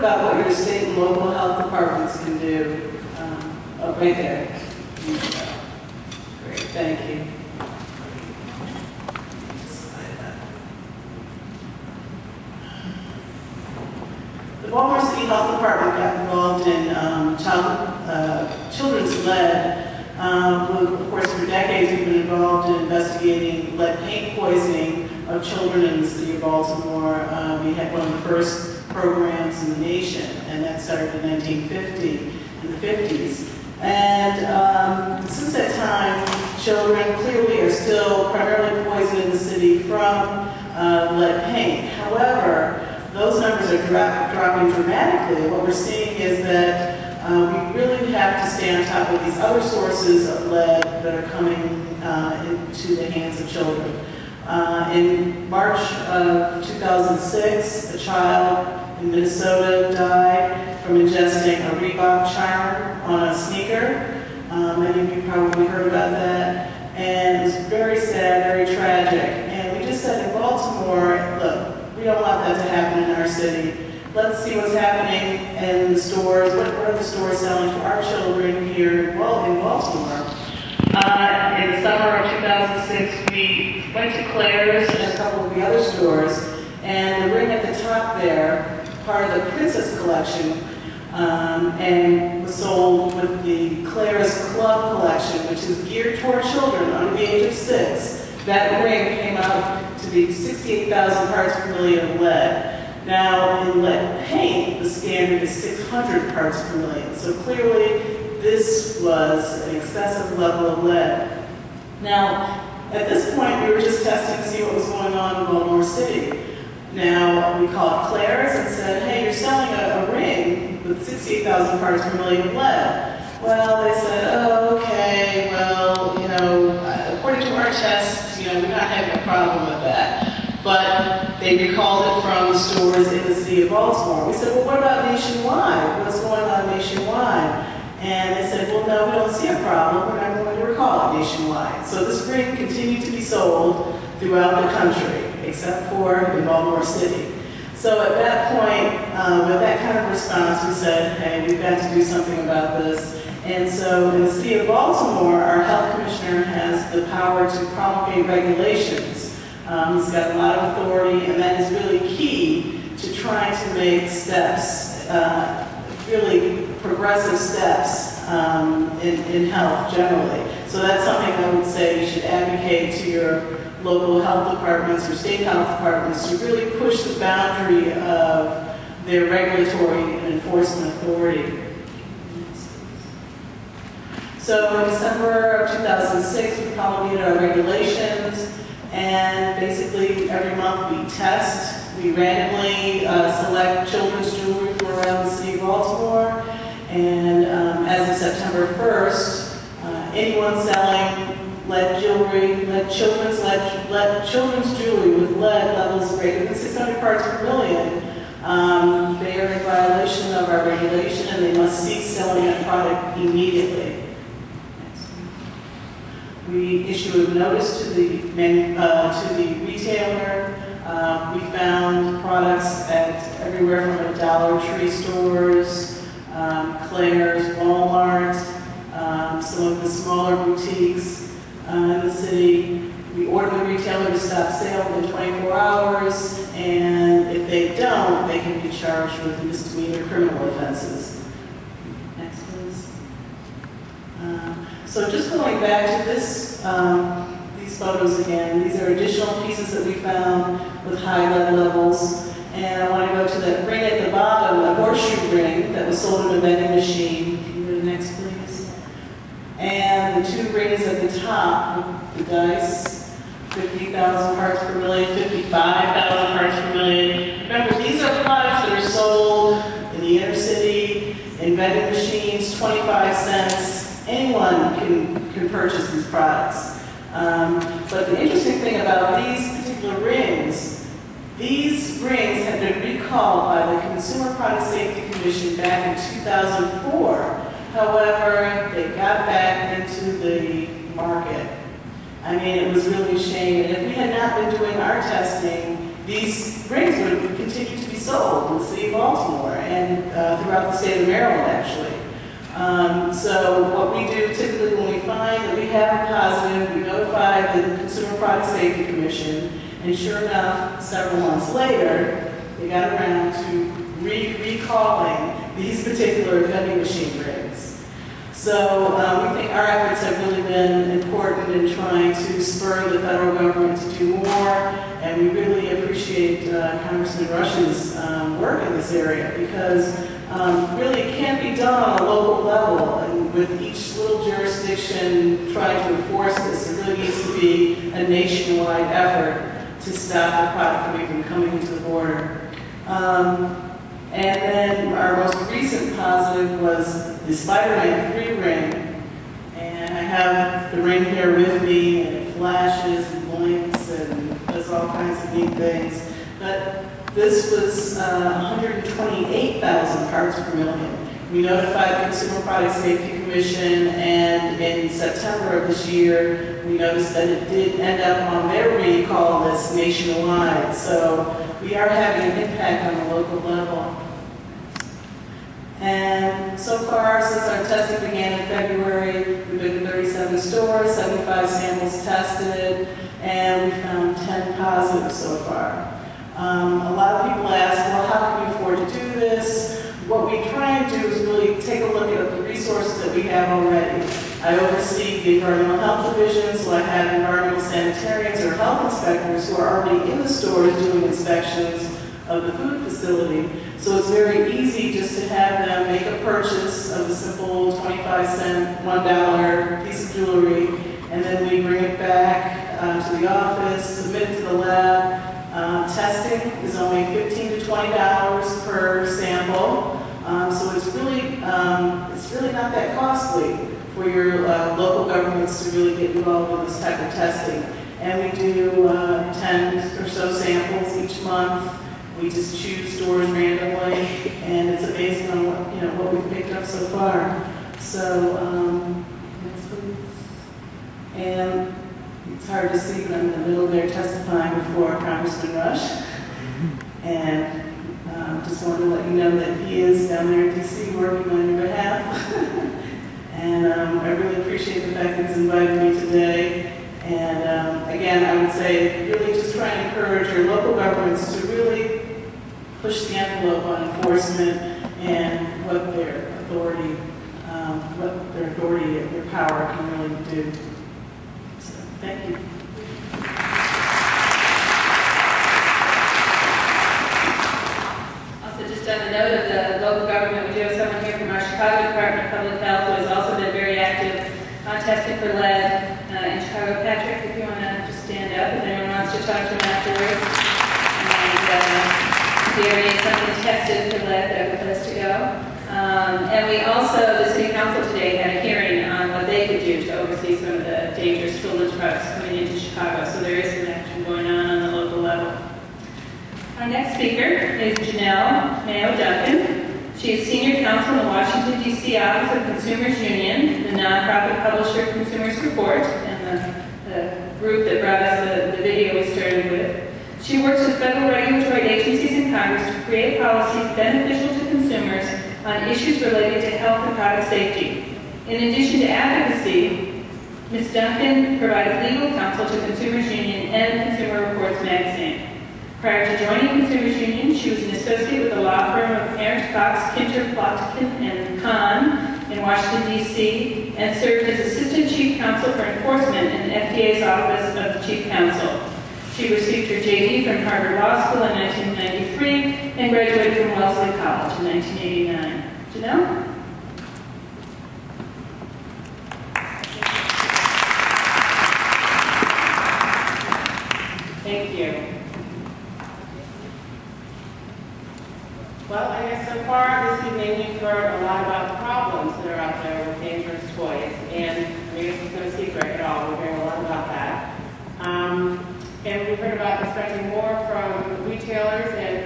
about what your state and local health departments can do. Oh, right there. Great, thank you. The Baltimore City Health Department got involved in children's lead. Of course, for decades we've been involved in investigating lead paint poisoning of children in the city of Baltimore. We had one of the first programs in the nation, and that started in 1950, in the 50s. And since that time, children clearly are still primarily poisoned in the city from lead paint. However, those numbers are dropping dramatically. What we're seeing is that we really have to stay on top of these other sources of lead that are coming into the hands of children. In March of 2006, a child in Minnesota died from ingesting a Reebok charm on a sneaker. Many of you probably heard about that. And it was very sad, very tragic. And we just said in Baltimore, look, we don't want that to happen in our city. Let's see what's happening in the stores. What are the stores selling to our children here in Baltimore? In the summer of 2006, we went to Claire's and a couple of the other stores, and the ring at the top there, part of the Princess Collection, and was sold with the Claire's Club Collection, which is geared toward children under the age of 6. That ring came out to be 68,000 parts per million of lead. Now, in lead paint, the standard is 600 parts per million. So clearly, this was an excessive level of lead. Now, at this point, we were just testing to see what was going on in Baltimore City. Now, we called Claire's and said, hey, you're selling a ring with 68,000 parts per million of lead. Well, they said, oh, okay, well, you know, according to our tests, you know, we're not having a problem with that. But they recalled it from the stores in the city of Baltimore. We said, well, what about nationwide? What's going on nationwide? And they said, well, no, we don't see a problem. We're not going to recall it nationwide. So this ring continued to be sold throughout the country, except for in Baltimore City. So at that point, with that kind of response, we said, hey, we've got to do something about this. And so in the city of Baltimore, our health commissioner has the power to promulgate regulations. He's got a lot of authority, and that is really key to trying to make steps, really progressive steps in health generally. So that's something I would say you should advocate to your local health departments or state health departments to really push the boundary of their regulatory and enforcement authority. So in December of 2006, we promulgated our regulations, and basically every month we test. We randomly select children's jewelry from around the city of Baltimore, and as of September 1st, anyone selling lead jewelry, children's jewelry with lead levels greater than 600 parts per million, they are in violation of our regulation, and they must cease selling that product immediately. We issue a notice to the retailer. We found products at everywhere from Dollar Tree stores, Claire's, Walmart, some of the smaller boutiques in the city. We order the retailer to stop sale within 24 hours, and if they don't, they can be charged with misdemeanor criminal offenses. Next, please. So just going back to this, these photos again, these are additional pieces that we found with high lead levels. And I want to go to that ring at the bottom, a horseshoe ring that was sold in a vending machine. Can you go to the next, please? And the two rings at the top, the dice, 50,000 parts per million, 55,000 parts per million. Remember, these are products that are sold in the inner city, in vending machines, 25 cents. Anyone can purchase these products. But the interesting thing about these particular rings, these rings have been recalled by the Consumer Product Safety Commission back in 2004. However, they got back into the market. I mean, it was really a shame. And if we had not been doing our testing, these rings would have continued to be sold in the city of Baltimore and throughout the state of Maryland, actually. So what we do typically when we find that we have a positive, we notify the Consumer Product Safety Commission, and sure enough, several months later, they got around to recalling these particular vending machine rigs. So we think our efforts have really been important in trying to spur the federal government to do more, and we really appreciate Congressman Rush's work in this area, because really it can't be done on a local level, and with each little jurisdiction trying to enforce this, it really needs to be a nationwide effort to stop the product from even coming into the border. And then our most recent positive was the Spider-Man 3 ring, and I have the ring here with me, and it flashes and blinks and does all kinds of neat things. But this was 128,000 parts per million. We notified the Consumer Product Safety Commission, and in September of this year, we noticed that it did end up on their recall list nationwide. So we are having an impact on the local level. And so far, since our testing began in February, we've been to 37 stores, 75 samples tested, and we found 10 positives so far. A lot of people ask, well, how can we afford to do this? What we try and do is really take a look at the resources that we have already. I oversee the Environmental Health Division, so I have environmental sanitarians or health inspectors who are already in the stores doing inspections of the food facility. So it's very easy just to have them make a purchase of a simple 25-cent, $1 piece of jewelry, and then we bring it back to the office, submit it to the lab. Testing is only $15 to $20 per sample, so it's really not that costly for your local governments to really get involved with this type of testing. And we do 10 or so samples each month. We just choose stores randomly, and it's amazing on what we've picked up so far. So, next please. And it's hard to see, but I'm in the middle there testifying before Congressman Rush. And just wanted to let you know that he is down there in D.C. working on your behalf. And I really appreciate the fact that he's invited me today. And again, I would say really just try and encourage your local governments to really push the envelope on enforcement and what their authority, their power can really do. So, thank you. Also, just on the note of the local government, we do have someone here from our Chicago Department of Public Health who has also been very active on testing for lead in Chicago. Patrick, if you want to just stand up, if anyone wants to talk to him afterwards. And the area is something tested for lead, they're the place to go. And we also, the City Council today had a hearing on what they could do to oversee some of the dangerous children's products coming into Chicago. So there is some action going on the local level. Our next speaker is Janelle Mayo Duncan. She is Senior Counsel in the Washington, D.C. Office of Consumers Union, the nonprofit publisher of Consumers Report, and the group that brought us the video we started with. She works with federal regulatory agencies in Congress to create policies beneficial to consumers on issues related to health and product safety. In addition to advocacy, Ms. Duncan provides legal counsel to Consumers Union and Consumer Reports magazine. Prior to joining Consumers Union, she was an associate with the law firm of Ernst, Fox, Kinter, Plotkin, and Kahn in Washington, D.C., and served as Assistant Chief Counsel for Enforcement in the FDA's Office of Chief Counsel. She received her JD from Harvard Law School in 1993 and graduated from Wellesley College in 1989. Janelle? Thank you. Well, I guess so far this evening we've heard a lot about the problems that are out there with dangerous toys, and I guess it's no secret at all. We're hearing a lot about that. And we've heard about expecting more from retailers and